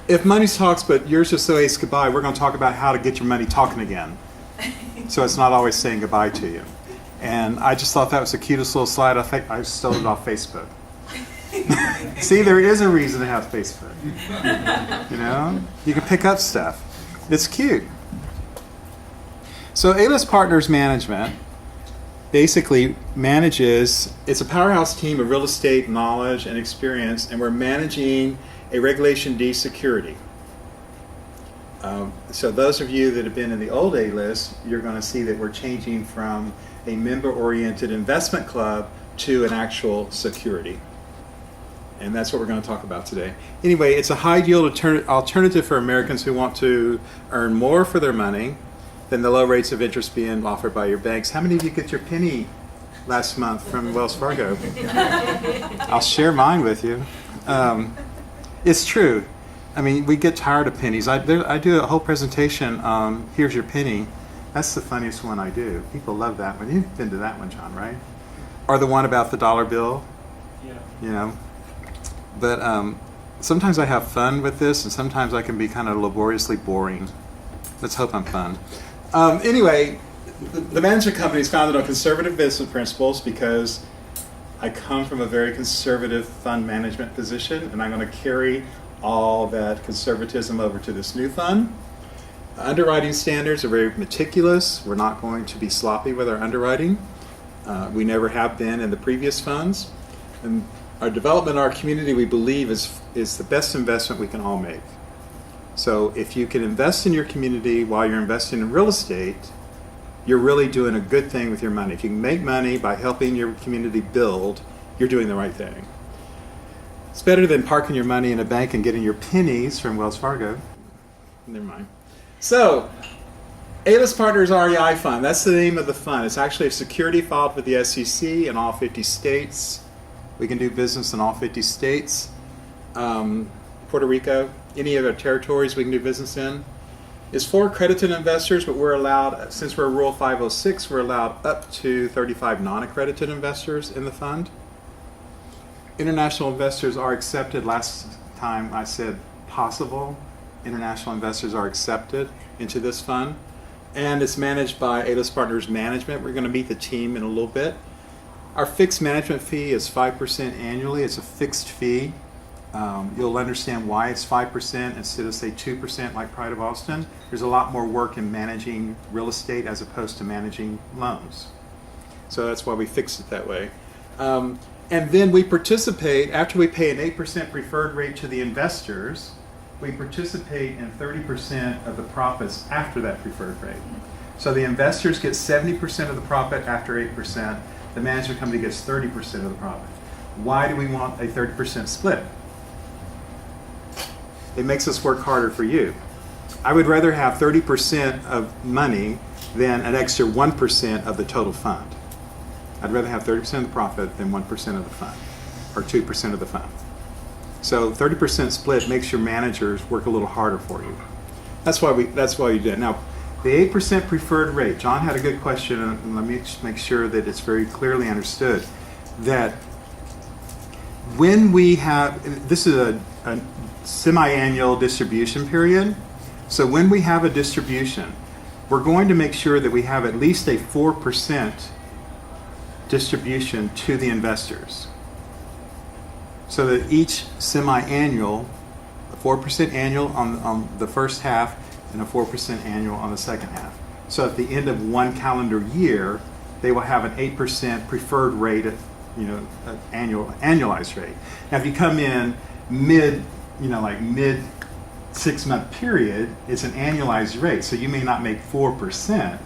if money talks, but yours just says goodbye, we're going to talk about how to get your money talking again. So it's not always saying goodbye to you. And I just thought that was the cutest little slide. I think I stole it off Facebook. See, there is a reason to have Facebook. You know, you can pick up stuff. It's cute. So A-List Partners Management basically manages, it's a powerhouse team of real estate knowledge and experience, and we're managing a Regulation D security. So those of you that have been in the old A-List, you're going to see that we're changing from a member-oriented investment club to an actual security. And that's what we're going to talk about today. Anyway, it's a high-yield alternative for Americans who want to earn more for their money than the low rates of interest being offered by your banks. How many of you get your penny last month from Wells Fargo? I'll share mine with you. It's true. I mean, we get tired of pennies. I do a whole presentation, here's your penny. That's the funniest one I do. People love that one. You've been to that one, John, right? Or the one about the dollar bill. Yeah. You know. But sometimes I have fun with this, and sometimes I can be kind of laboriously boring. Let's hope I'm fun. Anyway, the management company is founded on conservative business principles because I come from a very conservative fund management position, and I'm going to carry all that conservatism over to this new fund. Underwriting standards are very meticulous. We're not going to be sloppy with our underwriting. We never have been in the previous funds. And our development in our community, we believe, is the best investment we can all make. So if you can invest in your community while you're investing in real estate, you're really doing a good thing with your money. If you can make money by helping your community build, you're doing the right thing. It's better than parking your money in a bank and getting your pennies from Wells Fargo. Never mind. So, A-List Partners REI Fund, that's the name of the fund. It's actually a security filed with the SEC in all 50 states. We can do business in all 50 states. Puerto Rico, any other territories we can do business in. It's for accredited investors, but we're allowed, since we're Rule 506, we're allowed up to 35 non-accredited investors in the fund. International investors are accepted. Last time I said possible. International investors are accepted into this fund. And it's managed by A-List Partners Management. We're going to meet the team in a little bit. Our fixed management fee is 5% annually. It's a fixed fee. You'll understand why it's 5% instead of, say, 2% like Pride of Austin. There's a lot more work in managing real estate as opposed to managing loans. So that's why we fixed it that way. And then we participate, after we pay an 8% preferred rate to the investors, we participate in 30% of the profits after that preferred rate. So the investors get 70% of the profit after 8%. The management company gets 30% of the profit. Why do we want a 30% split? It makes us work harder for you. I would rather have 30% of money than an extra 1% of the total fund. I'd rather have 30% of the profit than 1% of the fund, or 2% of the fund. So 30% split makes your managers work a little harder for you. That's why you did it. Now, the 8% preferred rate, John had a good question, and let me just make sure that it's very clearly understood, that when we have, this is a semi-annual distribution period, so when we have a distribution, we're going to make sure that we have at least a 4% distribution to the investors. So that each semi-annual, a 4% annual on the first half and a 4% annual on the second half. So at the end of one calendar year, they will have an 8% preferred rate, annualized rate. Now if you come in mid 6-month period, it's an annualized rate. So you may not make 4%.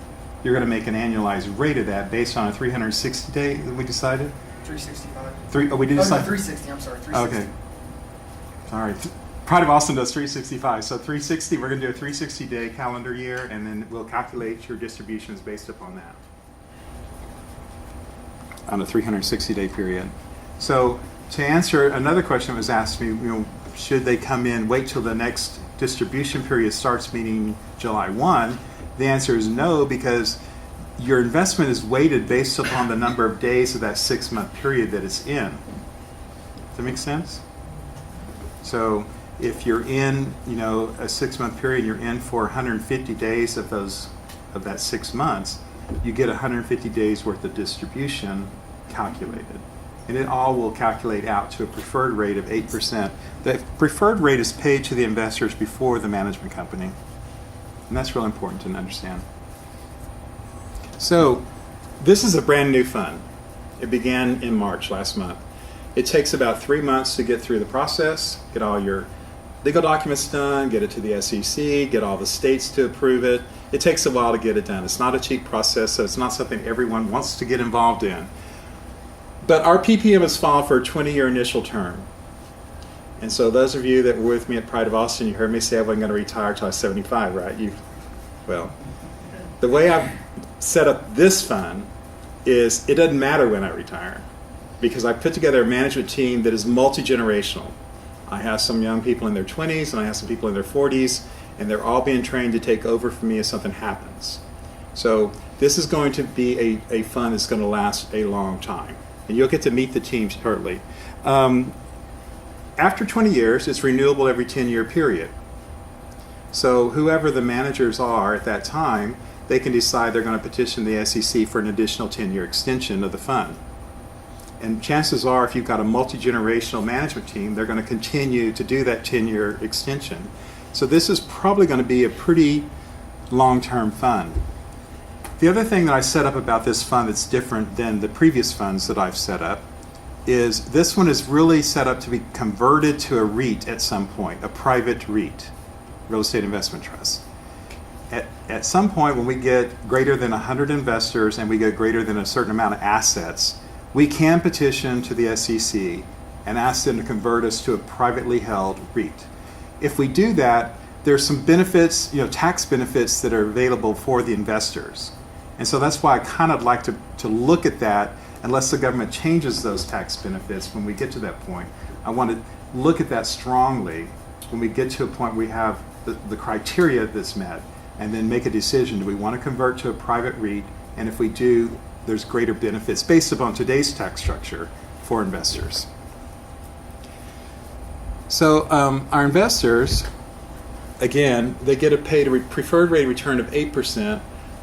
You're going to make an annualized rate of that based on a 360 day that we decided? 365. We did decide? No, 360, I'm sorry, 360. Okay. Sorry. Pride of Austin does 365. So 360, we're going to do a 360 day calendar year, and then we'll calculate your distributions based upon that on a 360 day period. So to answer another question that was asked me, should they come in, wait till the next distribution period starts, meaning July 1? The answer is no, because your investment is weighted based upon the number of days of that 6-month period that it's in. Does that make sense? So If you're in, a 6-month period, you're in for 150 days of that 6 months, you get 150 days worth of distribution calculated. And it all will calculate out to a preferred rate of 8%. The preferred rate is paid to the investors before the management company. And that's real important to understand. So this is a brand new fund. It began in March last month. It takes about 3 months to get through the process, get all your legal documents done, get it to the SEC, get all the states to approve it. It takes a while to get it done. It's not a cheap process, so it's not something everyone wants to get involved in. But our PPM is filed for a 20-year initial term. And so those of you that were with me at Pride of Austin, you heard me say I wasn't going to retire till I was 75, right? Well, the way I've set up this fund is it doesn't matter when I retire, because I put together a management team that is multi-generational. I have some young people in their 20s and I have some people in their 40s, and they're all being trained to take over for me if something happens. So this is going to be a fund that's going to last a long time. And you'll get to meet the team shortly. After 20 years, it's renewable every 10-year period. So whoever the managers are at that time, they can decide they're going to petition the SEC for an additional 10-year extension of the fund. And chances are, if you've got a multi-generational management team, they're going to continue to do that 10-year extension. So this is probably going to be a pretty long-term fund. The other thing that I set up about this fund that's different than the previous funds that I've set up is this one is really set up to be converted to a REIT at some point, a private REIT, real estate investment trust. At some point when we get greater than 100 investors and we get greater than a certain amount of assets, we can petition to the SEC and ask them to convert us to a privately held REIT. If we do that, there's some benefits, tax benefits that are available for the investors. And so that's why I kind of like to look at that, unless the government changes those tax benefits when we get to that point. I want to look at that strongly when we get to a point where we have the criteria that's met, and then make a decision. Do we want to convert to a private REIT? And if we do, there's greater benefits based upon today's tax structure for investors. So our investors, again, they get paid a preferred rate of return of 8%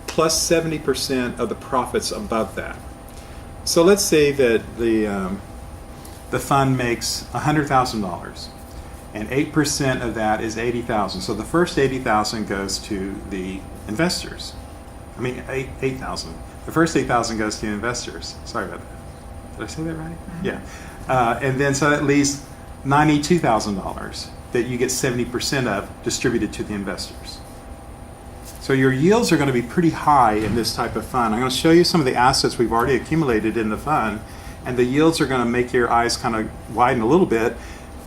plus 70% of the profits above that. So let's say that the fund makes $100,000 and 8% of that is $80,000. So the first $80,000 goes to the investors. I mean, $8,000. The first $8,000 goes to the investors. Sorry about that. Did I say that right? Yeah. And then so that leaves $92,000 that you get 70% of distributed to the investors. So your yields are going to be pretty high in this type of fund. I'm going to show you some of the assets we've already accumulated in the fund, and the yields are going to make your eyes kind of widen a little bit,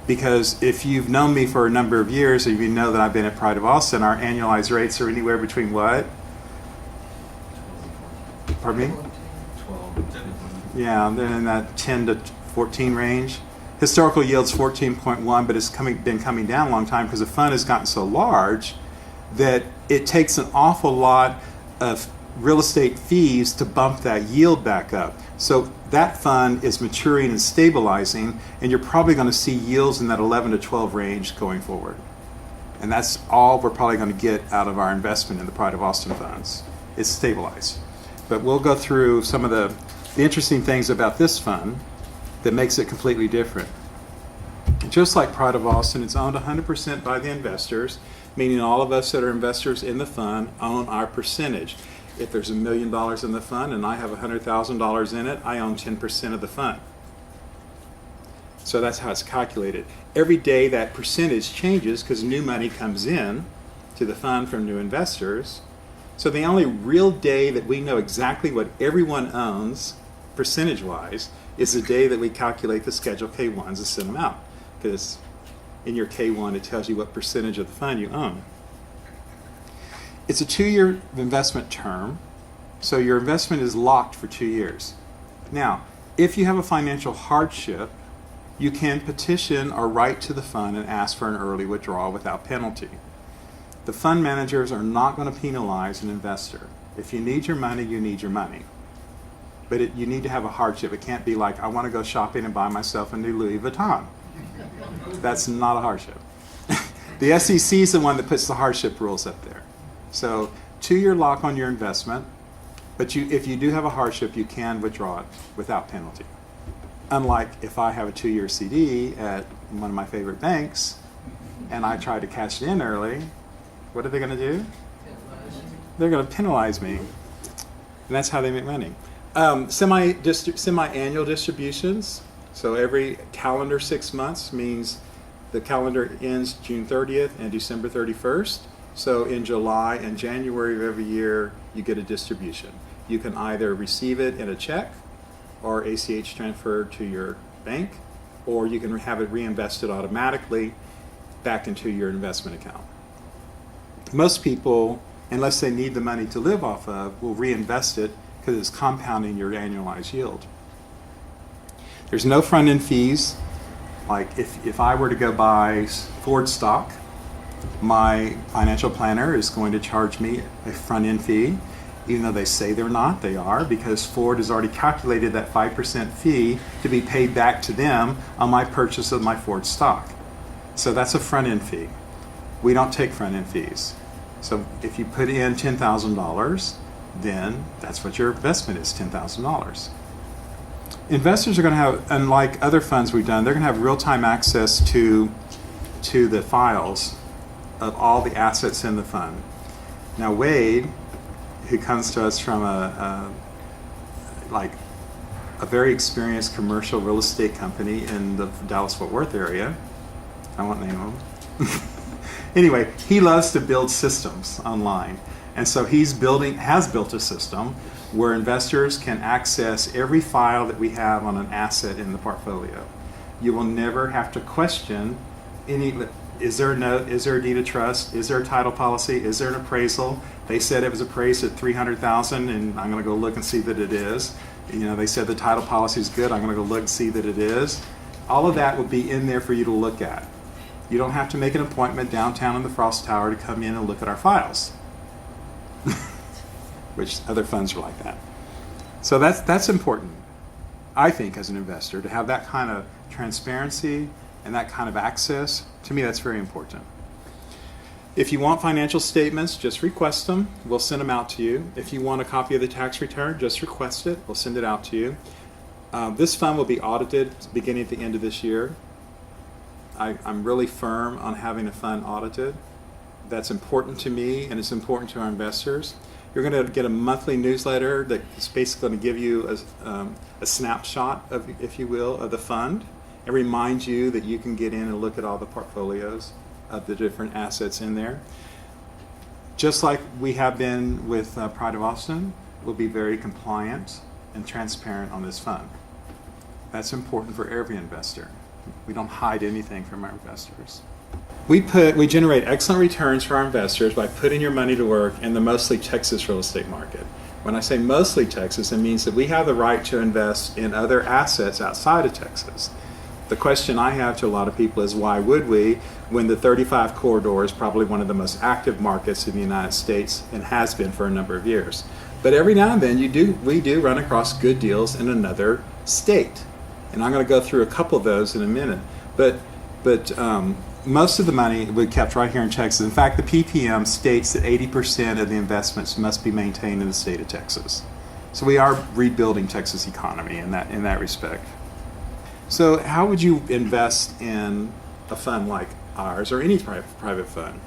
because if you've known me for a number of years, or you know that I've been at Pride of Austin, our annualized rates are anywhere between what? Pardon me? 12. Yeah, they're in that 10 to 14 range. Historical yield's 14.1, but it's been coming down a long time because the fund has gotten so large that it takes an awful lot of real estate fees to bump that yield back up. So that fund is maturing and stabilizing, and you're probably going to see yields in that 11 to 12 range going forward. And that's all we're probably going to get out of our investment in the Pride of Austin funds. It's stabilized. But we'll go through some of the interesting things about this fund that makes it completely different. Just like Pride of Austin, it's owned 100% by the investors, meaning all of us that are investors in the fund own our percentage. If there's $1 million in the fund and I have $100,000 in it, I own 10% of the fund. So that's how it's calculated. Every day that percentage changes because new money comes in to the fund from new investors. So the only real day that we know exactly what everyone owns, percentage-wise, is the day that we calculate the Schedule K-1s and send them out. Because in your K-1, it tells you what percentage of the fund you own. It's a 2-year investment term, so your investment is locked for 2 years. Now, if you have a financial hardship, you can petition or write to the fund and ask for an early withdrawal without penalty. The fund managers are not going to penalize an investor. If you need your money, you need your money. But you need to have a hardship. It can't be like, I want to go shopping and buy myself a new Louis Vuitton. That's not a hardship. The SEC is the one that puts the hardship rules up there. So 2-year lock on your investment, but if you do have a hardship, you can withdraw it without penalty. Unlike if I have a 2-year CD at one of my favorite banks and I try to cash it in early, what are they going to do? They're going to penalize me. And that's how they make money. Semi-annual distributions. So every calendar 6 months means the calendar ends June 30th and December 31st. So in July and January of every year, you get a distribution. You can either receive it in a check or ACH transferred to your bank, or you can have it reinvested automatically back into your investment account. Most people, unless they need the money to live off of, will reinvest it because it's compounding your annualized yield. There's no front-end fees. Like if I were to go buy Ford stock, my financial planner is going to charge me a front-end fee, even though they say they're not, they are, because Ford has already calculated that 5% fee to be paid back to them on my purchase of my Ford stock. So that's a front-end fee. We don't take front-end fees. So if you put in $10,000, then that's what your investment is, $10,000. Investors are going to have, unlike other funds we've done, they're going to have real-time access to the files of all the assets in the fund. Now Wade, who comes to us from a very experienced commercial real estate company in the Dallas-Fort Worth area, I won't name him. Anyway, he loves to build systems online. And so has built a system where investors can access every file that we have on an asset in the portfolio. You will never have to question is there a note, is there a deed of trust, is there a title policy, is there an appraisal? They said it was appraised at $300,000 and I'm gonna go look and see that it is. They said the title policy is good, I'm gonna go look and see that it is. All of that will be in there for you to look at. You don't have to make an appointment downtown in the Frost Tower to come in and look at our files. Which other funds are like that. So that's important, I think, as an investor, to have that kind of transparency and that kind of access. To me, that's very important. If you want financial statements, just request them. We'll send them out to you. If you want a copy of the tax return, just request it. We'll send it out to you. This fund will be audited beginning at the end of this year. I'm really firm on having a fund audited. That's important to me, and it's important to our investors. You're going to get a monthly newsletter that's basically going to give you a snapshot, if you will, of the fund, and remind you that you can get in and look at all the portfolios of the different assets in there. Just like we have been with Pride of Austin, we'll be very compliant and transparent on this fund. That's important for every investor. We don't hide anything from our investors. We generate excellent returns for our investors by putting your money to work in the mostly Texas real estate market. When I say mostly Texas, it means that we have the right to invest in other assets outside of Texas. The question I have to a lot of people is, why would we, when the 35 corridor is probably one of the most active markets in the United States and has been for a number of years? But every now and then we do run across good deals in another state. And I'm going to go through a couple of those in a minute. But most of the money we kept right here in Texas. In fact, the PPM states that 80% of the investments must be maintained in the state of Texas. So we are rebuilding Texas economy in that respect. So how would you invest in a fund like ours or any private fund?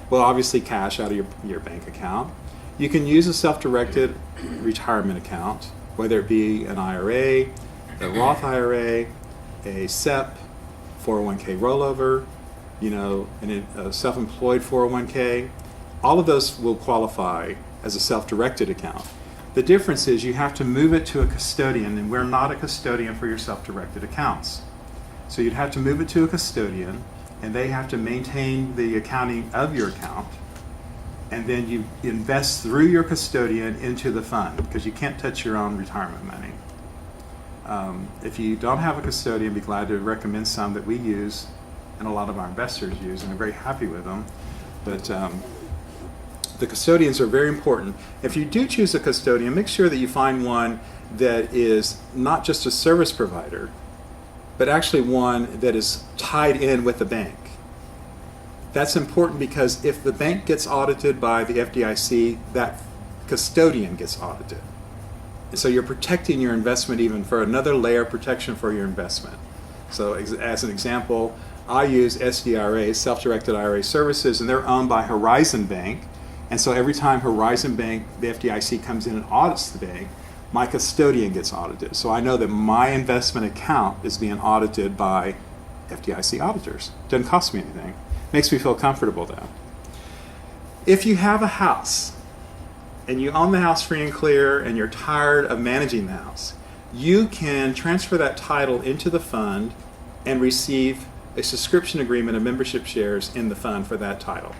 Well, obviously cash out of your bank account. You can use a self-directed retirement account, whether it be an IRA, a Roth IRA, a SEP, 401k rollover, a self-employed 401k. All of those will qualify as a self-directed account. The difference is you have to move it to a custodian, and we're not a custodian for your self-directed accounts. So you'd have to move it to a custodian, and they have to maintain the accounting of your account, and then you invest through your custodian into the fund, because you can't touch your own retirement money. If you don't have a custodian, I'd be glad to recommend some that we use and a lot of our investors use, and are very happy with them. But the custodians are very important. If you do choose a custodian, make sure that you find one that is not just a service provider, but actually one that is tied in with the bank. That's important because if the bank gets audited by the FDIC, that custodian gets audited. So you're protecting your investment even for another layer of protection for your investment. So as an example, I use SDRA, Self-Directed IRA Services, and they're owned by Horizon Bank. And so every time Horizon Bank, the FDIC comes in and audits the bank, my custodian gets audited. So I know that my investment account is being audited by FDIC auditors. Doesn't cost me anything. Makes me feel comfortable though. If you have a house and you own the house free and clear and you're tired of managing the house, you can transfer that title into the fund and receive a subscription agreement of membership shares in the fund for that title.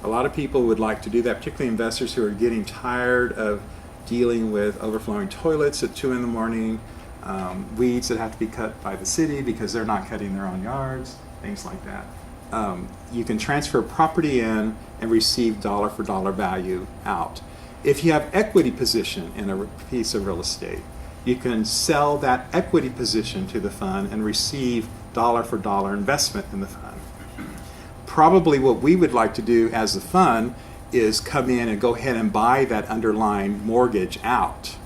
A lot of people would like to do that, particularly investors who are getting tired of dealing with overflowing toilets at 2 in the morning, weeds that have to be cut by the city because they're not cutting their own yards, things like that. You can transfer property in and receive dollar for dollar value out. If you have equity position in a piece of real estate, you can sell that equity position to the fund and receive dollar for dollar investment in the fund. Probably what we would like to do as the fund is come in and go ahead and buy that underlying mortgage out.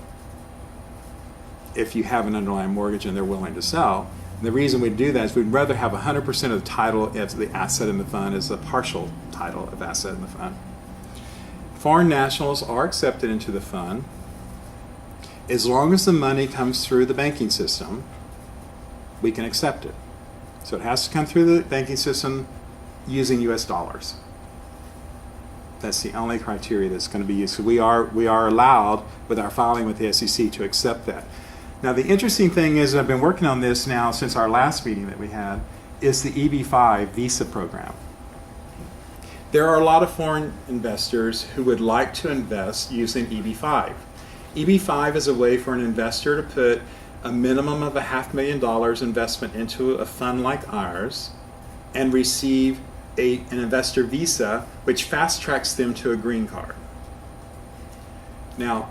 If you have an underlying mortgage and they're willing to sell. And the reason we do that is we'd rather have 100% of the title of the asset in the fund as a partial title of asset in the fund. Foreign nationals are accepted into the fund as long as the money comes through the banking system. We can accept it. So it has to come through the banking system using US dollars. That's the only criteria that's going to be used. So we are allowed with our filing with the SEC to accept that. Now the interesting thing is, I've been working on this now since our last meeting that we had, is the EB-5 visa program. There are a lot of foreign investors who would like to invest using EB-5. EB-5 is a way for an investor to put a minimum of $500,000 investment into a fund like ours and receive an investor visa, which fast tracks them to a green card. Now,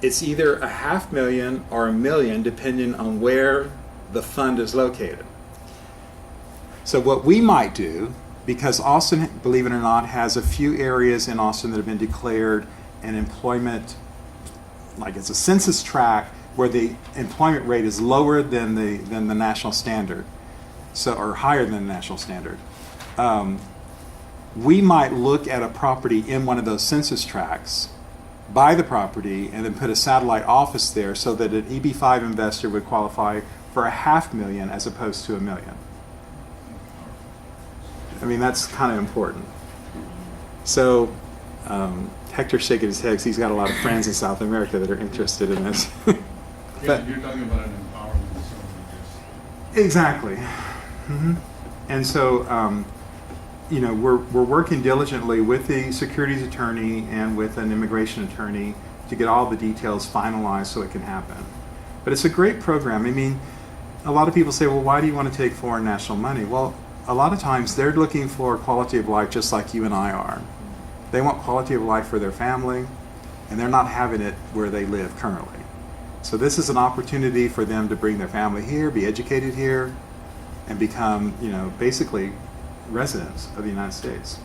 it's either $500,000 or $1 million, depending on where the fund is located. So what we might do, because Austin, believe it or not, has a few areas in Austin that have been declared an employment, like it's a census tract where the employment rate is lower than the national standard, so or higher than the national standard. We might look at a property in one of those census tracts, buy the property, and then put a satellite office there so that an EB-5 investor would qualify for $500,000 as opposed to $1 million. I mean, that's kind of important. So Hector's shaking his head because he's got a lot of friends in South America that are interested in this. But you're talking about an empowerment of someone. Exactly. Mm-hmm. And so, we're working diligently with the securities attorney and with an immigration attorney to get all the details finalized so it can happen. But it's a great program. I mean, a lot of people say, well, why do you want to take foreign national money? Well, a lot of times they're looking for quality of life just like you and I are. They want quality of life for their family, and they're not having it where they live currently. So this is an opportunity for them to bring their family here, be educated here, and become, basically residents of the United States.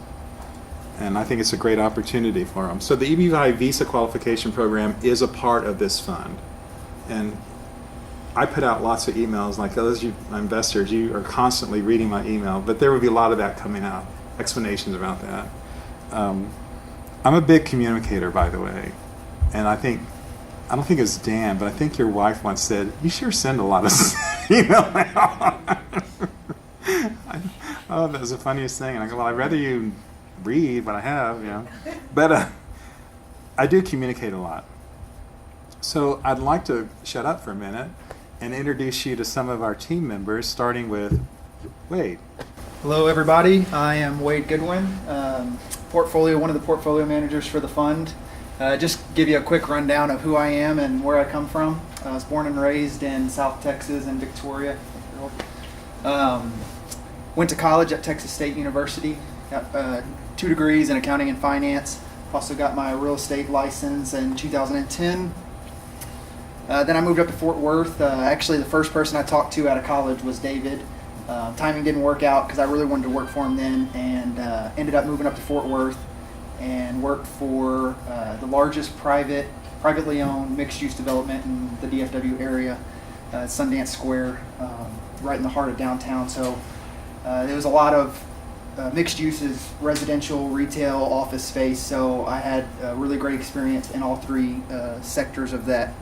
And I think it's a great opportunity for them. So the EB-5 visa qualification program is a part of this fund. And I put out lots of emails like, those you investors, you are constantly reading my email, but there will be a lot of that coming out, explanations about that. I'm a big communicator, by the way, and I don't think it's Dan, but I think your wife once said, you sure send a lot of email out. Oh, that was the funniest thing. And I go, well, I'd rather you read what I have, But I do communicate a lot. So I'd like to shut up for a minute and introduce you to some of our team members, starting with Wade. Hello, everybody. I am Wade Goodwin, one of the portfolio managers for the fund. Just give you a quick rundown of who I am and where I come from. I was born and raised in South Texas in Victoria. Went to college at Texas State University. Got 2 degrees in accounting and finance. Also got my real estate license in 2010. Then I moved up to Fort Worth. Actually, the first person I talked to out of college was David. Timing didn't work out because I really wanted to work for him then, and ended up moving up to Fort Worth and worked for the largest privately owned mixed-use development in the DFW area, Sundance Square, right in the heart of downtown. So there was a lot of mixed uses, residential, retail, office space. So I had a really great experience in all three sectors of that,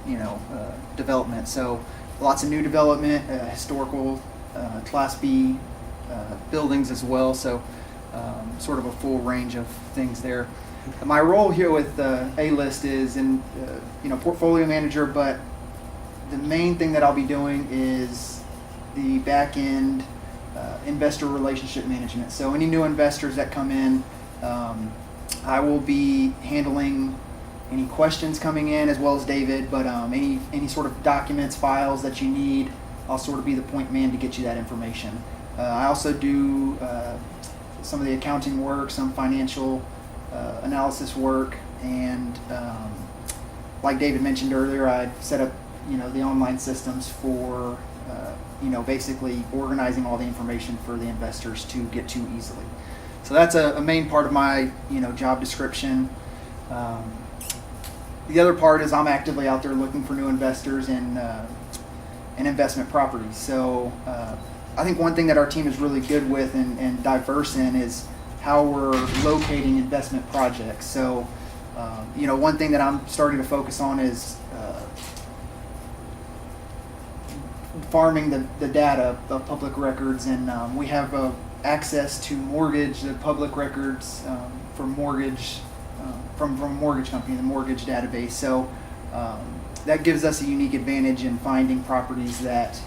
development. So lots of new development, historical, Class B buildings as well. So sort of a full range of things there. My role here with A-List is portfolio manager, but the main thing that I'll be doing is the back end investor relationship management. So any new investors that come in, I will be handling any questions coming in, as well as David, but any sort of documents, files that you need, I'll sort of be the point man to get you that information. I also do some of the accounting work, some financial analysis work, and like David mentioned earlier, I set up the online systems for basically organizing all the information for the investors to get to easily. So that's a main part of my job description. The other part is I'm actively out there looking for new investors in investment properties. So I think one thing that our team is really good with and diverse in is how we're locating investment projects. So one thing that I'm starting to focus on is farming the data of public records, and we have access to the public records for mortgage from a mortgage company, the mortgage database. So that gives us a unique advantage in finding properties that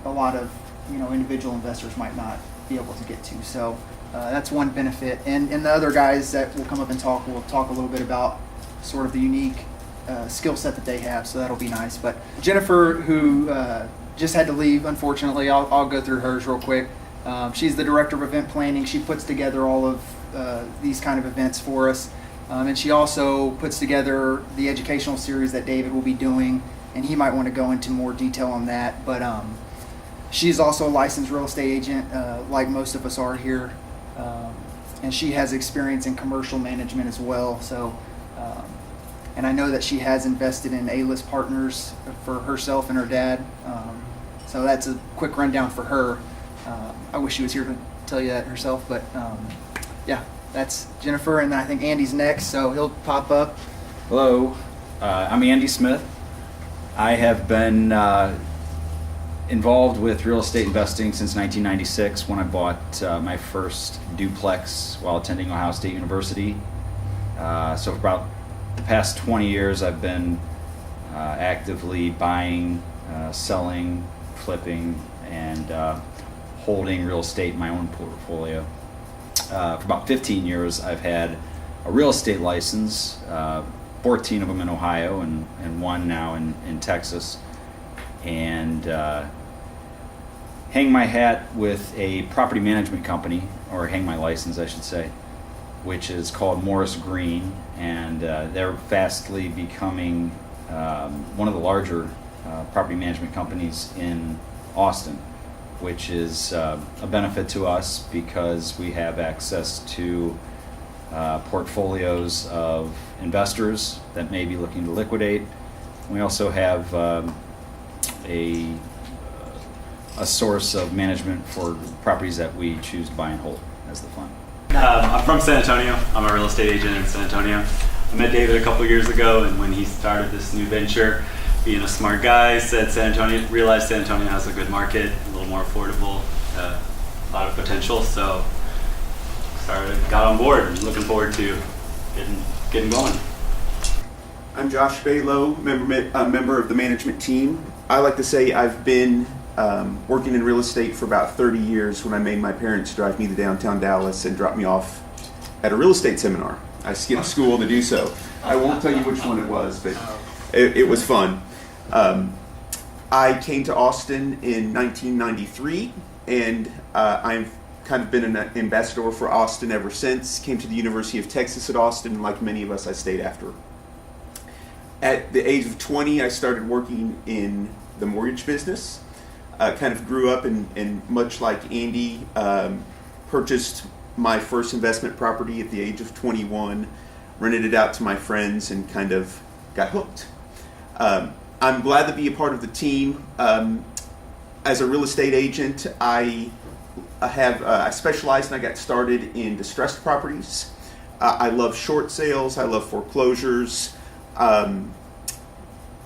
a lot of individual investors might not be able to get to. So that's one benefit, and the other guys that will come up and will talk a little bit about sort of the unique skill set that they have, so that'll be nice. But Jennifer, who just had to leave, unfortunately, I'll go through hers real quick. She's the director of event planning. She puts together all of these kind of events for us, and she also puts together the educational series that David will be doing, and he might want to go into more detail on that. But she's also a licensed real estate agent, like most of us are here, and she has experience in commercial management as well. So. And I know that she has invested in A-List Partners for herself and her dad. So that's a quick rundown for her. I wish she was here to tell you that herself, but yeah, that's Jennifer, and I think Andy's next, so he'll pop up. Hello, I'm Andy Smith. I have been involved with real estate investing since 1996 when I bought my first duplex while attending Ohio State University. So for about the past 20 years, I've been actively buying, selling, flipping, and holding real estate in my own portfolio. For about 15 years, I've had a real estate license, 14 of them in Ohio and one now in Texas, and hang my hat with a property management company, or hang my license, I should say, which is called Morris Green, and they're fastly becoming one of the larger property management companies in Austin, which is a benefit to us because we have access to portfolios of investors that may be looking to liquidate. We also have a source of management for properties that we choose to buy and hold as the fund. I'm from San Antonio. I'm a real estate agent in San Antonio. I met David a couple years ago, and when he started this new venture, being a smart guy, realized San Antonio has a good market, a little more affordable, a lot of potential. So got on board, and looking forward to getting going. I'm Josh Balow, member of the management team. I like to say I've been working in real estate for about 30 years when I made my parents drive me to downtown Dallas and drop me off at a real estate seminar. I skipped school to do so. I won't tell you which one it was, but it was fun. I came to Austin in 1993, and I've kind of been an ambassador for Austin ever since. Came to the University of Texas at Austin, and like many of us, I stayed after. At the age of 20, I started working in the mortgage business. kind of grew up and much like Andy, purchased my first investment property at the age of 21, rented it out to my friends, and kind of got hooked. I'm glad to be a part of the team. As a real estate agent, I specialized and I got started in distressed properties. I love short sales. I love foreclosures.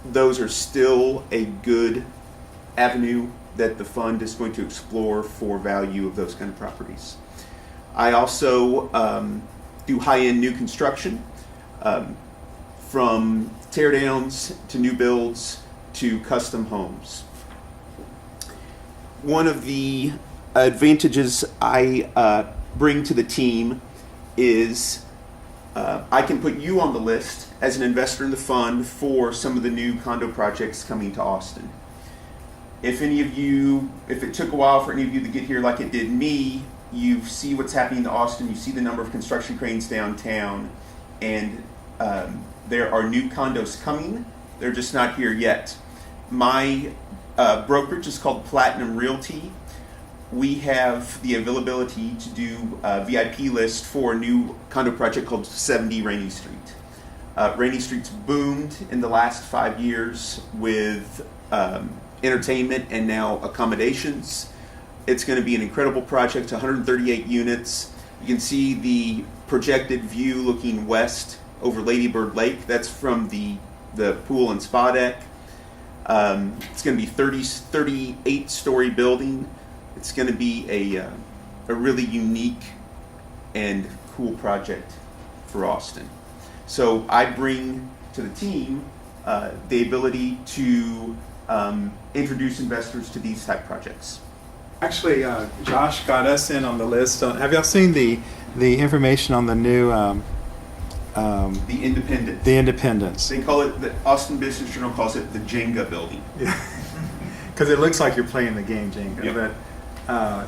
Those are still a good avenue that the fund is going to explore for value of those kind of properties. I also do high-end new construction, from teardowns to new builds to custom homes. One of the advantages I bring to the team is I can put you on the list as an investor in the fund for some of the new condo projects coming to Austin. If it took a while for any of you to get here like it did me, you see what's happening to Austin, you see the number of construction cranes downtown, and there are new condos coming. They're just not here yet. My brokerage is called Platinum Realty. We have the availability to do a VIP list for a new condo project called 70 Rainy Street. Rainy Street's boomed in the last 5 years with entertainment and now accommodations. It's going to be an incredible project, 138 units. You can see the projected view looking west over Lady Bird Lake. That's from the pool and spa deck. It's going to be 38-story building. It's going to be a really unique and cool project for Austin. So I bring to the team the ability to introduce investors to these type projects. Actually, Josh got us in on the list. Have y'all seen the information on the new The Independent. the Independence? They call it, the Austin Business Journal calls it the Jenga building. Because it looks like you're playing the game Jenga. Yep. But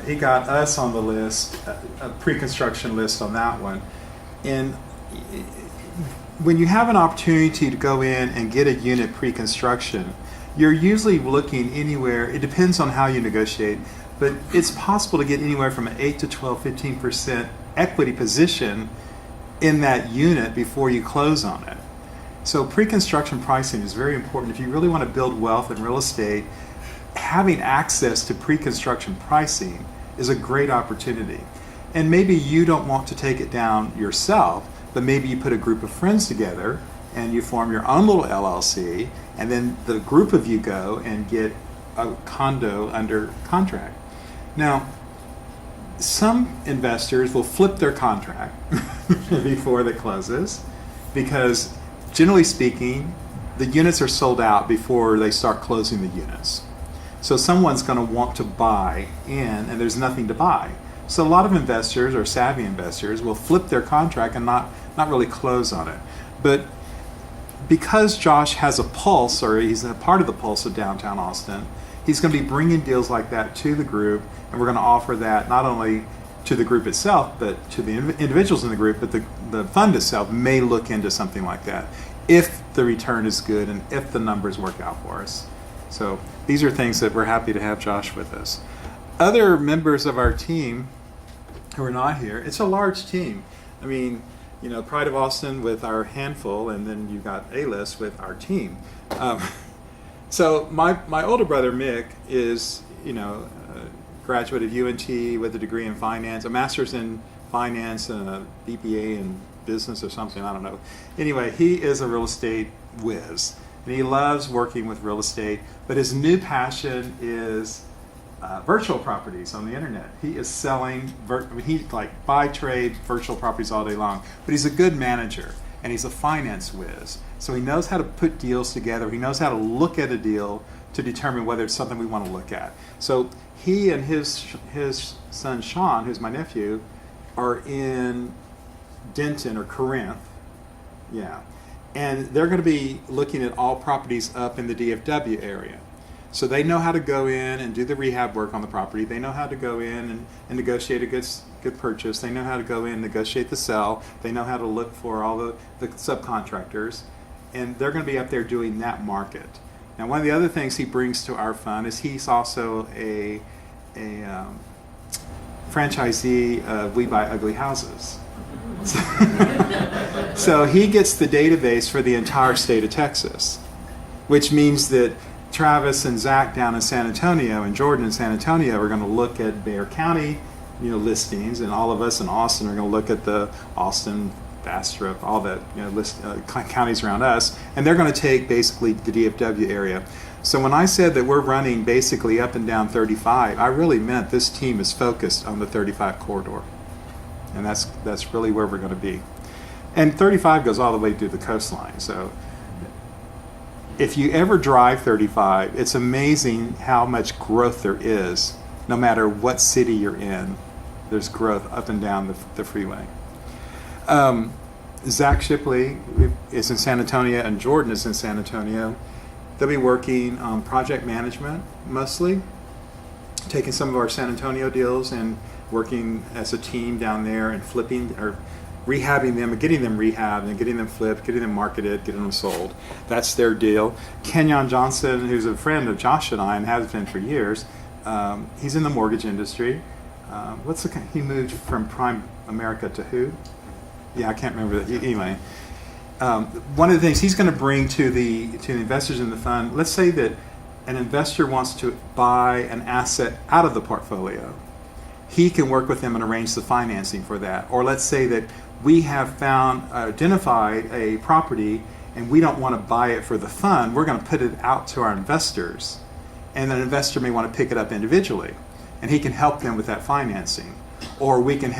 he got us on the list, a pre-construction list on that one. And when you have an opportunity to go in and get a unit pre-construction, you're usually looking anywhere, it depends on how you negotiate, but it's possible to get anywhere from an 8 to 12, 15% equity position in that unit before you close on it. So pre-construction pricing is very important. If you really want to build wealth in real estate, having access to pre-construction pricing is a great opportunity. And maybe you don't want to take it down yourself, but maybe you put a group of friends together and you form your own little LLC, and then the group of you go and get a condo under contract. Now, some investors will flip their contract before it closes, because generally speaking, the units are sold out before they start closing the units. So someone's going to want to buy in, and there's nothing to buy. So a lot of investors, or savvy investors, will flip their contract and not really close on it. But because Josh has a pulse, or he's a part of the pulse of downtown Austin, he's going to be bringing deals like that to the group, and we're going to offer that not only to the group itself, but to the individuals in the group, but the fund itself may look into something like that if the return is good and if the numbers work out for us. So these are things that we're happy to have Josh with us. Other members of our team who are not here, it's a large team. I mean, Pride of Austin with our handful, and then you got A-List with our team. So my older brother Mick is, a graduate of UNT with a degree in finance, a master's in finance and a BPA in business or something, I don't know. Anyway, he is a real estate whiz, and he loves working with real estate, but his new passion is virtual properties on the internet. He is selling, he by trade virtual properties all day long, but he's a good manager and he's a finance whiz. So he knows how to put deals together. He knows how to look at a deal to determine whether it's something we want to look at. So he and his son Sean, who's my nephew, are in Denton or Corinth, and they're going to be looking at all properties up in the DFW area. So they know how to go in and do the rehab work on the property. They know how to go in and negotiate a good purchase. They know how to go in and negotiate the sell. They know how to look for all the subcontractors. And they're going to be up there doing that market. Now, one of the other things he brings to our fund is he's also a franchisee of We Buy Ugly Houses. So he gets the database for the entire state of Texas, which means that Travis and Zach down in San Antonio and Jordan in San Antonio are going to look at Bexar County, listings, and all of us in Austin are going to look at the Austin, Bastrop, all the counties around us, and they're going to take basically the DFW area. So when I said that we're running basically up and down 35, I really meant this team is focused on the 35 corridor, and that's really where we're going to be. And 35 goes all the way to the coastline. So if you ever drive 35, it's amazing how much growth there is. No matter what city you're in, there's growth up and down the freeway. Zach Shipley is in San Antonio and Jordan is in San Antonio. They'll be working on project management mostly, taking some of our San Antonio deals and working as a team down there and flipping or rehabbing them and getting them rehabbed and getting them flipped, getting them marketed, getting them sold. That's their deal. Kenyon Johnson, who's a friend of Josh and I and has been for years, he's in the mortgage industry. He moved from Prime America to who? Yeah, I can't remember that. Anyway, one of the things he's going to bring to the investors in the fund, let's say that an investor wants to buy an asset out of the portfolio. He can work with them and arrange the financing for that. Or let's say that we have identified a property and we don't want to buy it for the fund. We're going to put it out to our investors, and an investor may want to pick it up individually, and he can help them with that financing. Or we can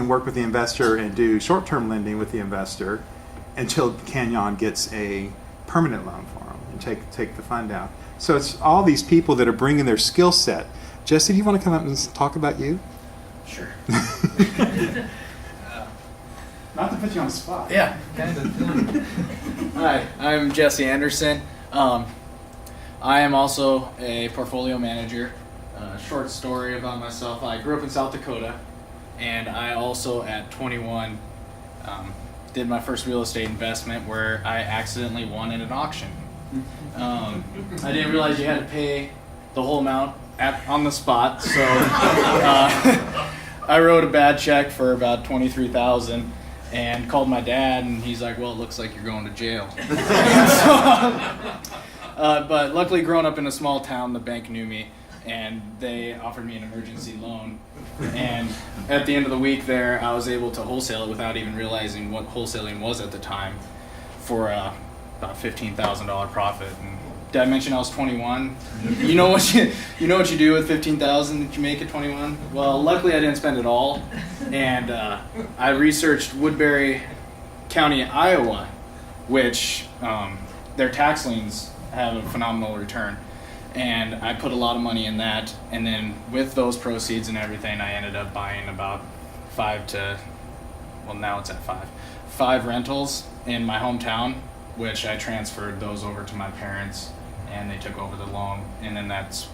work with the investor and do short-term lending with the investor until Kenyon gets a permanent loan for them and take the fund out. So it's all these people that are bringing their skill set. Jesse, do you want to come up and talk about you? Sure. Not to put you on the spot. Yeah, kind of. Hi, I'm Jesse Anderson. I am also a portfolio manager. Short story about myself. I grew up in South Dakota, and I also, at 21, did my first real estate investment where I accidentally won in an auction. I didn't realize you had to pay the whole amount on the spot, so I wrote a bad check for about $23,000 and called my dad, and he's like, "Well, it looks like you're going to jail." But luckily, growing up in a small town, the bank knew me, and they offered me an emergency loan. And at the end of the week there, I was able to wholesale it without even realizing what wholesaling was at the time for about $15,000 profit. And did I mention I was 21? You know what you do with $15,000 that you make at 21? Well, luckily I didn't spend it all, and I researched Woodbury County, Iowa, which their tax liens have a phenomenal return. And I put a lot of money in that, and then with those proceeds and everything, I ended up buying about 5 rentals in my hometown, which I transferred those over to my parents, and they took over the loan. And then that's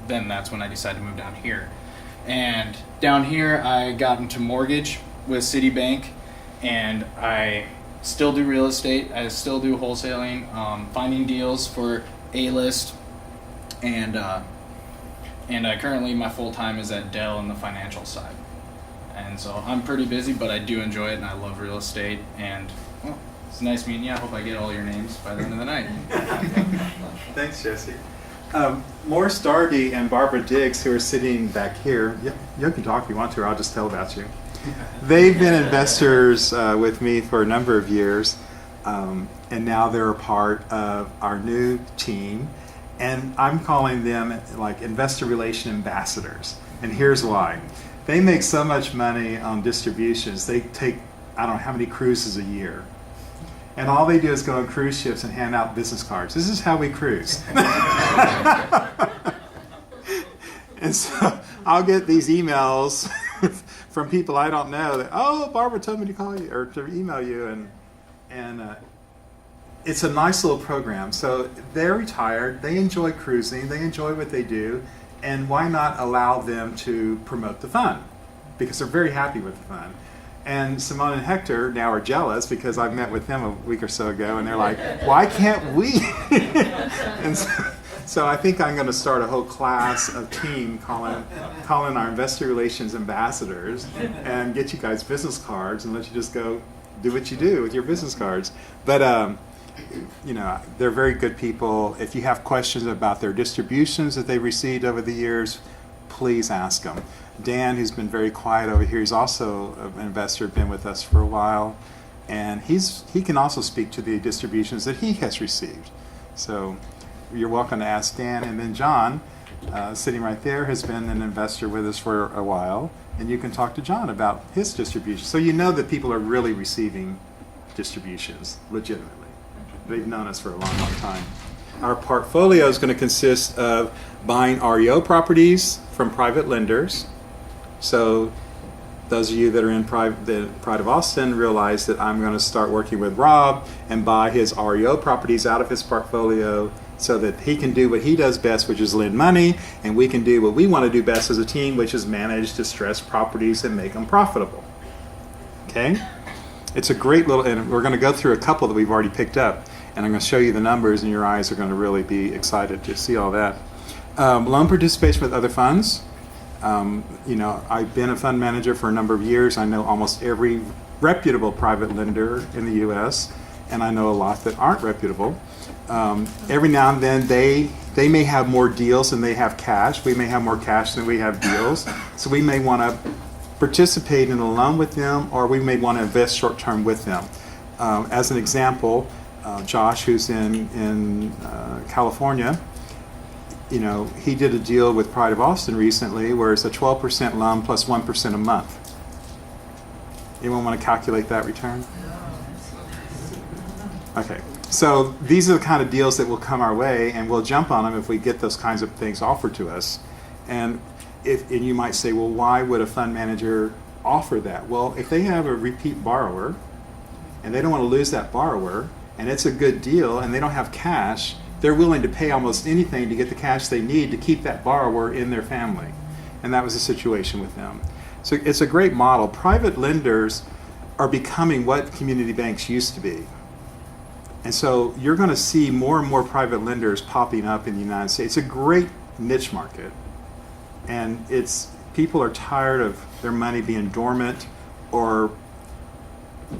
when I decided to move down here. And down here, I got into mortgage with Citibank, and I still do real estate. I still do wholesaling, finding deals for A-list. And I currently, my full time is at Dell on the financial side, and so I'm pretty busy, but I do enjoy it, and I love real estate. And well, it's nice meeting you. I hope I get all your names by the end of the night. Thanks, Jesse. Morris Darby and Barbara Diggs, who are sitting back here, you can talk if you want to, or I'll just tell about you. They've been investors with me for a number of years, and now they're a part of our new team. And I'm calling them like investor relation ambassadors. And here's why. They make so much money on distributions. They take, I don't know how many cruises a year. And all they do is go on cruise ships and hand out business cards. This is how we cruise. And so I'll get these emails from people I don't know that, "Oh, Barbara told me to call you or to email you." And it's a nice little program. So they're retired, they enjoy cruising, they enjoy what they do, and why not allow them to promote the fund? Because they're very happy with the fund. And Simone and Hector now are jealous because I met with them a week or so ago, and they're like, "Why can't we?" And so So I think I'm going to start a whole class of team calling our investor relations ambassadors and get you guys business cards and let you just go do what you do with your business cards. But you know, they're very good people. If you have questions about their distributions that they've received over the years, please ask them. Dan, who's been very quiet over here, he's also an investor, been with us for a while, and he can also speak to the distributions that he has received. So you're welcome to ask Dan. And then John, sitting right there, has been an investor with us for a while, and you can talk to John about his distributions. So you know that people are really receiving distributions legitimately. They've known us for a long, long time. Our portfolio is going to consist of buying REO properties from private lenders. So those of you that are in the Pride of Austin realize that I'm going to start working with Rob and buy his REO properties out of his portfolio so that he can do what he does best, which is lend money, and we can do what we want to do best as a team, which is manage distressed properties and make them profitable. Okay? It's a great little, and we're going to go through a couple that we've already picked up, and I'm going to show you the numbers, and your eyes are going to really be excited to see all that. Loan participation with other funds. You know, I've been a fund manager for a number of years. I know almost every reputable private lender in the U.S., and I know a lot that aren't reputable. Every now and then they may have more deals than they have cash. We may have more cash than we have deals. So we may want to participate in a loan with them, or we may want to invest short term with them. As an example, Josh, who's in California, you know, he did a deal with Pride of Austin recently where it's a 12% loan plus 1% a month. Anyone want to calculate that return? Okay, so these are the kind of deals that will come our way, and we'll jump on them if we get those kinds of things offered to us. And you might say, well, why would a fund manager offer that? Well, if they have a repeat borrower and they don't want to lose that borrower, and it's a good deal, and they don't have cash, they're willing to pay almost anything to get the cash they need to keep that borrower in their family. And that was the situation with them. So it's a great model. Private lenders are becoming what community banks used to be. And so you're going to see more and more private lenders popping up in the United States. It's a great niche market. And people are tired of their money being dormant or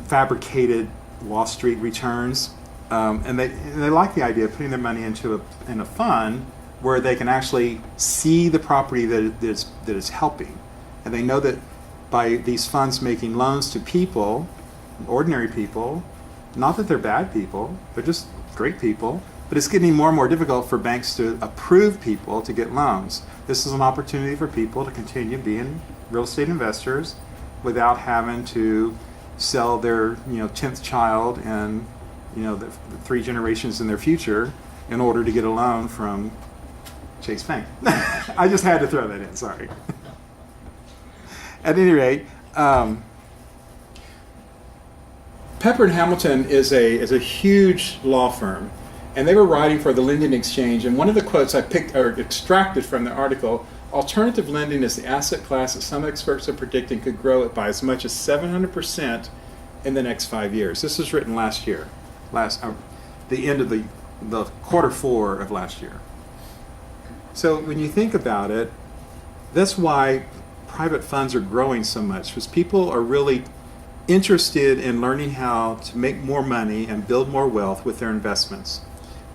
fabricated Wall Street returns. And they like the idea of putting their money in a fund where they can actually see the property that is helping. And they know that by these funds making loans to people, ordinary people, not that they're bad people, they're just great people, but it's getting more and more difficult for banks to approve people to get loans. This is an opportunity for people to continue being real estate investors without having to sell their 10th child and the 3 generations in their future in order to get a loan from Chase Bank. I just had to throw that in, sorry. At any rate, Pepper and Hamilton is a huge law firm, and they were writing for the Lending Exchange, and one of the quotes I picked or extracted from the article, alternative lending is the asset class that some experts are predicting could grow by as much as 700% in the next 5 years. This was written last year. The end of the Q4 of last year. So when you think about it, that's why private funds are growing so much, because people are really interested in learning how to make more money and build more wealth with their investments.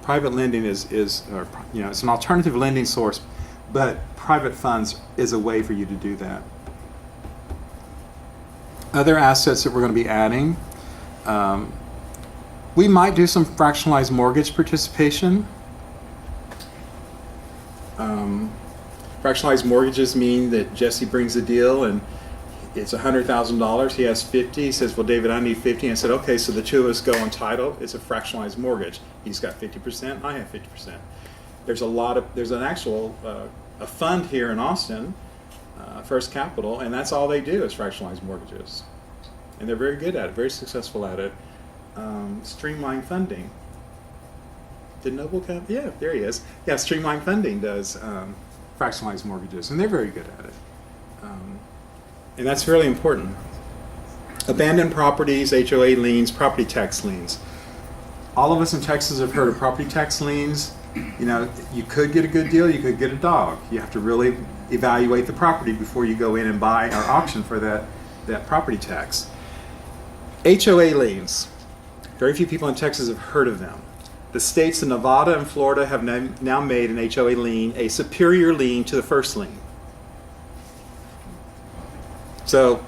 Private lending is it's an alternative lending source, but private funds is a way for you to do that. Other assets that we're going to be adding. We might do some fractionalized mortgage participation. Fractionalized mortgages mean that Jesse brings a deal and it's $100,000. He has 50. He says, well, David, I need 50. And I said, okay, so the two of us go on title. It's a fractionalized mortgage. He's got 50%. I have 50%. There's an actual a fund here in Austin, First Capital, and that's all they do is fractionalized mortgages. And they're very good at it, very successful at it. Streamline Funding. Did Noble come? Yeah, there he is. Yeah, Streamline Funding does fractionalized mortgages, and they're very good at it. And that's really important. Abandoned properties, HOA liens, property tax liens. All of us in Texas have heard of property tax liens. You know, you could get a good deal, you could get a dog. You have to really evaluate the property before you go in and buy or auction for that property tax. HOA liens. Very few people in Texas have heard of them. The states of Nevada and Florida have now made an HOA lien a superior lien to the first lien. So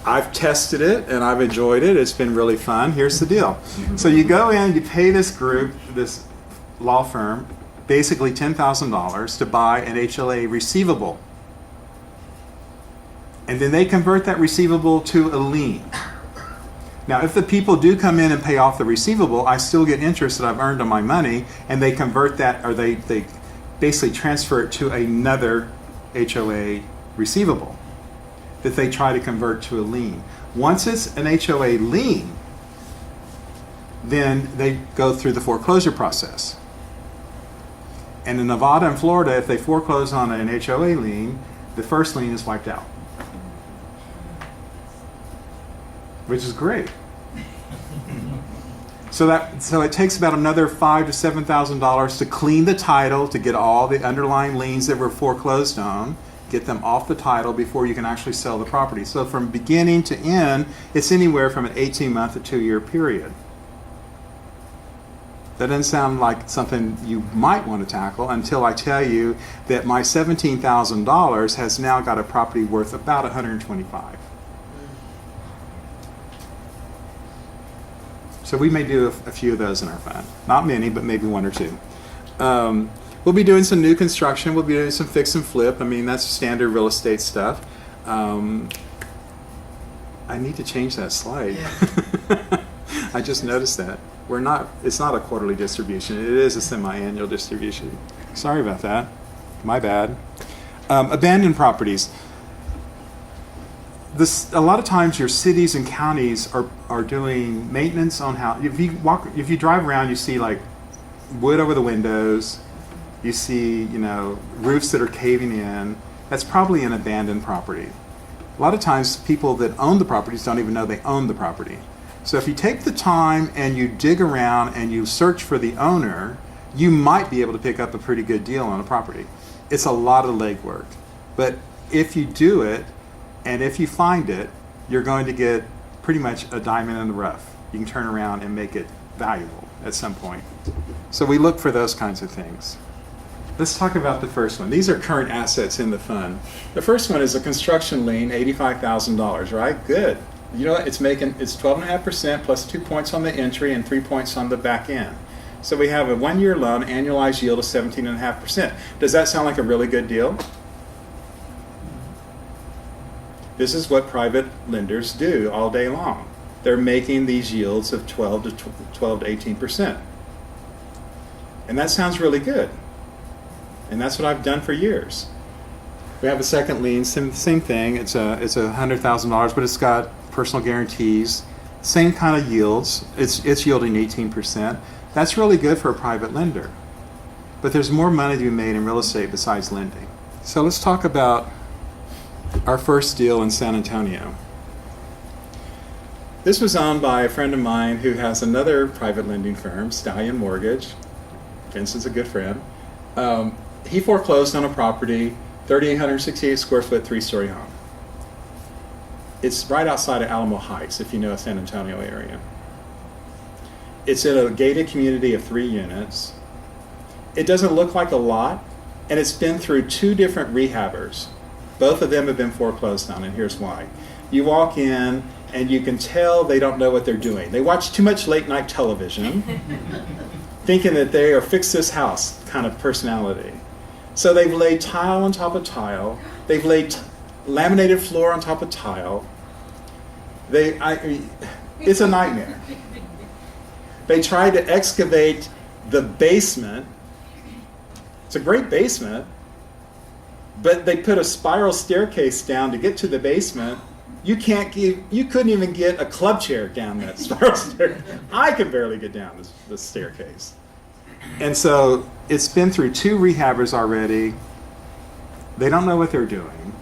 I've tested it and I've enjoyed it. It's been really fun. Here's the deal. So you go in, you pay this group, this law firm, basically $10,000 to buy an HOA receivable. And then they convert that receivable to a lien. Now, if the people do come in and pay off the receivable, I still get interest that I've earned on my money, and they convert that, or they basically transfer it to another HOA receivable that they try to convert to a lien. Once it's an HOA lien, then they go through the foreclosure process. And in Nevada and Florida, if they foreclose on an HOA lien, the first lien is wiped out. Which is great. So it takes about another $5,000 to $7,000 to clean the title, to get all the underlying liens that were foreclosed on, get them off the title before you can actually sell the property. So from beginning to end, it's anywhere from an 18-month to 2-year period. That doesn't sound like something you might want to tackle until I tell you that my $17,000 has now got a property worth about $125,000. So we may do a few of those in our fund. Not many, but maybe 1 or 2. We'll be doing some new construction. We'll be doing some fix and flip. I mean, that's standard real estate stuff. I need to change that slide. Yeah. I just noticed that. It's not a quarterly distribution. It is a semi-annual distribution. Sorry about that. My bad. Abandoned properties. A lot of times your cities and counties are doing maintenance on how, if you drive around, you see like wood over the windows, you see, roofs that are caving in. That's probably an abandoned property. A lot of times people that own the properties don't even know they own the property. So if you take the time and you dig around and you search for the owner, you might be able to pick up a pretty good deal on a property. It's a lot of legwork. But if you do it, and if you find it, you're going to get pretty much a diamond in the rough. You can turn around and make it valuable at some point. So we look for those kinds of things. Let's talk about the first one. These are current assets in the fund. The first one is a construction lien, $85,000, right? Good. You know what? It's 12.5% plus 2 points on the entry and 3 points on the back end. So we have a 1-year loan, annualized yield of 17.5%. Does that sound like a really good deal? This is what private lenders do all day long. They're making these yields of 12 to 18%. And that sounds really good. And that's what I've done for years. We have a second lien, same thing. It's $100,000, but it's got personal guarantees, same kind of yields. It's yielding 18%. That's really good for a private lender. But there's more money to be made in real estate besides lending. So let's talk about our first deal in San Antonio. This was owned by a friend of mine who has another private lending firm, Stallion Mortgage. Vincent's a good friend. He foreclosed on a property, 3,868 square foot, 3-story home. It's right outside of Alamo Heights, if you know the San Antonio area. It's in a gated community of 3 units. It doesn't look like a lot, and it's been through 2 different rehabbers. Both of them have been foreclosed on, and here's why. You walk in, and you can tell they don't know what they're doing. They watch too much late night television, thinking that they are fix this house kind of personality. So they've laid tile on top of tile. They've laid laminated floor on top of tile. It's a nightmare. They tried to excavate the basement. It's a great basement, but they put a spiral staircase down to get to the basement. You couldn't even get a club chair down that spiral staircase. I could barely get down the staircase. And so it's been through 2 rehabbers already. They don't know what they're doing.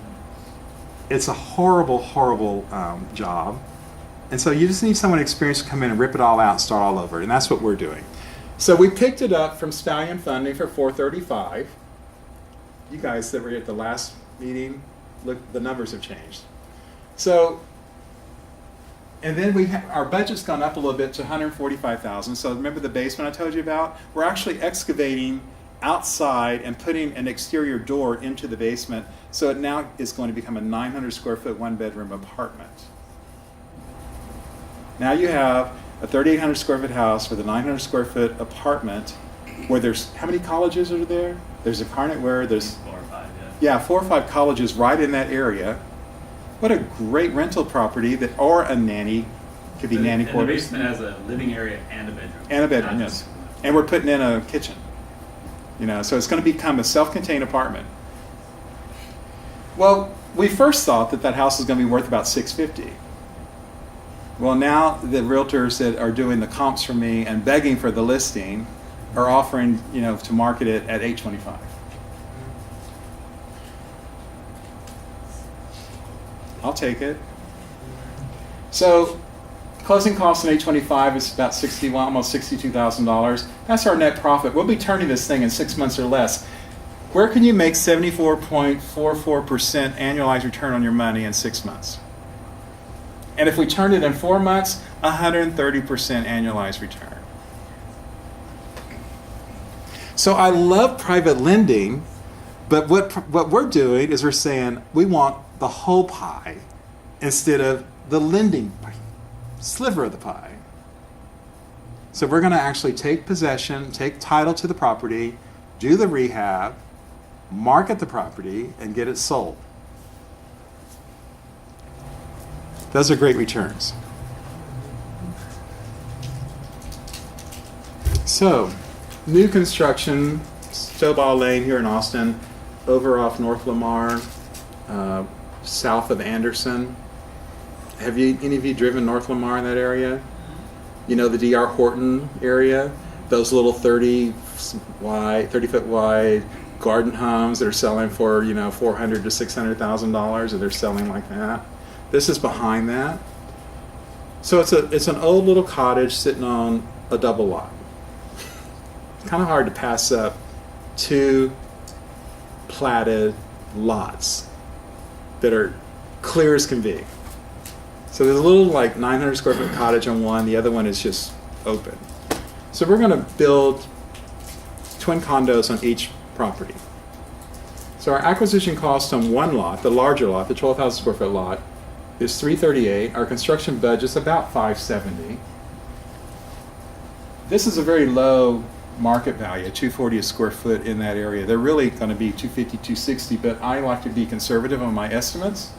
It's a horrible, horrible job. And so you just need someone experienced to come in and rip it all out and start all over. And that's what we're doing. So we picked it up from Stallion Funding for $435. You guys that were at the last meeting, look, the numbers have changed. So, and then our budget's gone up a little bit to $145,000. So remember the basement I told you about? We're actually excavating outside and putting an exterior door into the basement. So it now is going to become a 900 square foot, 1-bedroom apartment. Now you have a 3,800 square foot house with a 900 square foot apartment where there's, how many colleges are there? There's a Carnet Ware, there's 4 or 5, yeah, 4 or 5 colleges right in that area. What a great rental property that, or a nanny, could be nanny And the quarters. basement has a living area and a bedroom. And a bedroom, Not yes. just- And we're putting in a kitchen. You know, so it's going to become a self-contained apartment. Well, we first thought that that house was going to be worth about $650. Well, now the realtors that are doing the comps for me and begging for the listing are offering, you know, to market it at $825. I'll take it. So, closing costs in $825 is about almost $62,000. That's our net profit. We'll be turning this thing in 6 months or less. Where can you make 74.44% annualized return on your money in 6 months? And if we turn it in 4 months, 130% annualized return. So I love private lending, but what we're doing is we're saying we want the whole pie instead of the lending sliver of the pie. So we're going to actually take possession, take title to the property, do the rehab, market the property, and get it sold. Those are great returns. So, new construction, Stowball Lane here in Austin, over off North Lamar, south of Anderson. Have any of you driven North Lamar in that area? You know the D.R. Horton area? Those little 30-foot wide garden homes that are selling for, you know, $400,000 to $600,000, and they're selling like that. This is behind that. So it's an old little cottage sitting on a double lot. It's kind of hard to pass up 2 platted lots that are clear as can be. So there's a little like 900 square foot cottage on one, the other one is just open. So we're going to build twin condos on each property. So our acquisition cost on one lot, the larger lot, the 12,000 square foot lot, is $338. Our construction budget is about $570. This is a very low market value, $240 a square foot in that area. They're really going to be $250, $260, but I like to be conservative on my estimates.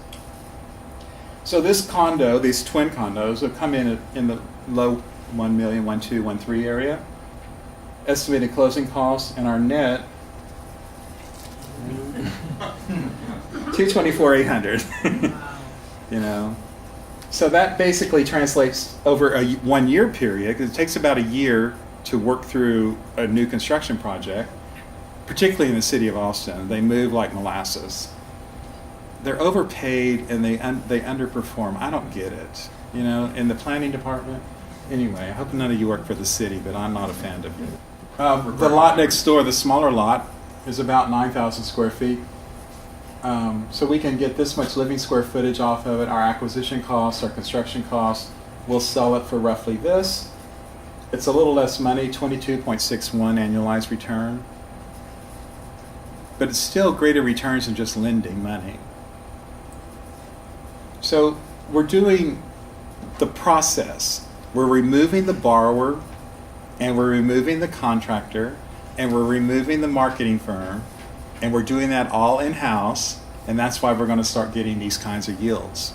So this condo, these twin condos, will come in the low $1 million, $1.2 million, $1.3 million area. Estimated closing costs and our net $224,800. You know, so that basically translates over a 1 year period, because it takes about a year to work through a new construction project, particularly in the city of Austin. They move like molasses. They're overpaid and they underperform. I don't get it. You know, in the planning department. Anyway, I hope none of you work for the city, but I'm not a fan of it. The lot next door, the smaller lot, is about 9,000 square feet. So we can get this much living square footage off of it. Our acquisition costs, our construction costs, we'll sell it for roughly this. It's a little less money, 22.61 annualized return. But it's still greater returns than just lending money. So we're doing the process. We're removing the borrower, and we're removing the contractor, and we're removing the marketing firm, and we're doing that all in-house, and that's why we're going to start getting these kinds of yields.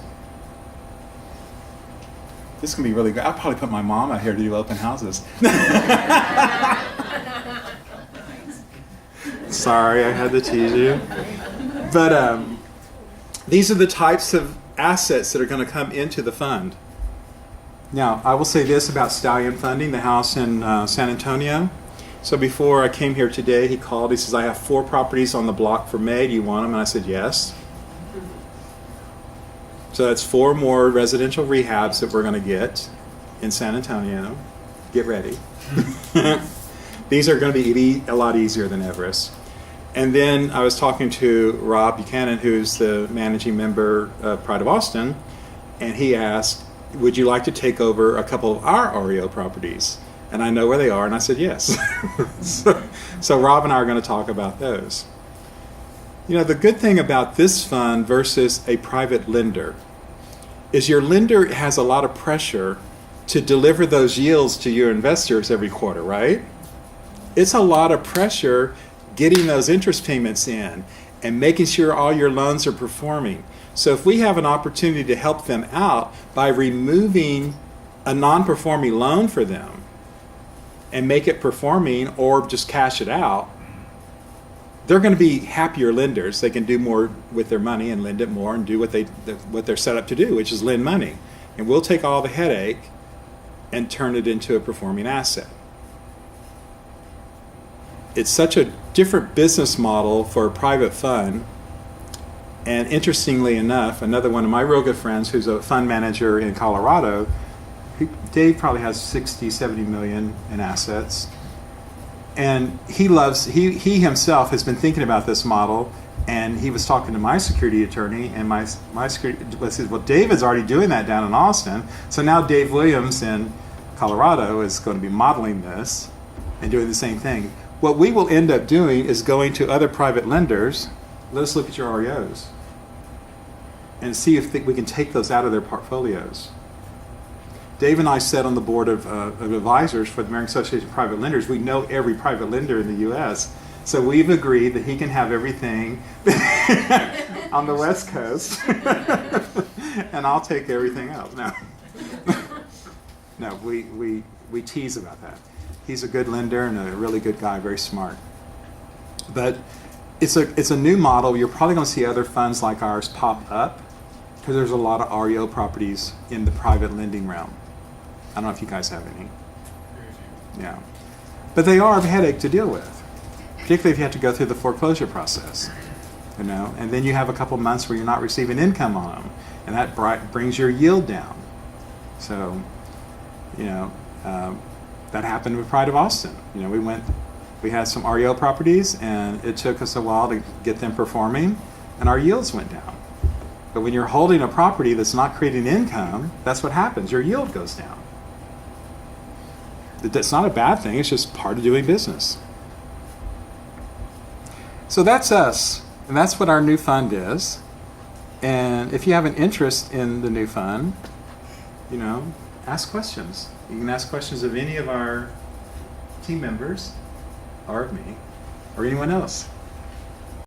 This can be really good. I'll probably put my mom out here to do open houses. Sorry, I had to tease you. But these are the types of assets that are going to come into the fund. Now, I will say this about Stallion Funding, the house in San Antonio. So before I came here today, he called. He says, I have 4 properties on the block for May. Do you want them? And I said, yes. So that's 4 more residential rehabs that we're going to get in San Antonio. Get ready. These are going to be a lot easier than Everest. And then I was talking to Rob Buchanan, who's the managing member of Pride of Austin, and he asked, would you like to take over a couple of our REO properties? And I know where they are, and I said yes. So Rob and I are going to talk about those. You know, the good thing about this fund versus a private lender is your lender has a lot of pressure to deliver those yields to your investors every quarter, right? It's a lot of pressure getting those interest payments in and making sure all your loans are performing. So if we have an opportunity to help them out by removing a non-performing loan for them and make it performing or just cash it out, they're going to be happier lenders. They can do more with their money and lend it more and do what they're set up to do, which is lend money. And we'll take all the headache and turn it into a performing asset. It's such a different business model for a private fund. And interestingly enough, another one of my real good friends who's a fund manager in Colorado, Dave probably has 60, 70 million in assets. And he himself has been thinking about this model, and he was talking to my security attorney, and my security said, well, David's already doing that down in Austin. So now Dave Williams in Colorado is going to be modeling this and doing the same thing. What we will end up doing is going to other private lenders. Let us look at your REOs and see if we can take those out of their portfolios. Dave and I sat on the board of advisors for the American Association of Private Lenders. We know every private lender in the U.S., so we've agreed that he can have everything on the West Coast, and I'll take everything else. No, we tease about that. He's a good lender and a really good guy, very smart. But it's a new model. You're probably going to see other funds like ours pop up because there's a lot of REO properties in the private lending realm. I don't know if you guys have any. Yeah. But they are a headache to deal with, particularly if you have to go through the foreclosure process. You know, and then you have a couple months where you're not receiving income on them, and that brings your yield down. So, you know, that happened with Pride of Austin. You know, we had some REO properties, and it took us a while to get them performing, and our yields went down. But when you're holding a property that's not creating income, that's what happens. Your yield goes down. That's not a bad thing. It's just part of doing business. So that's us, and that's what our new fund is. And if you have an interest in the new fund, you know, ask questions. You can ask questions of any of our team members, or of me, or anyone else.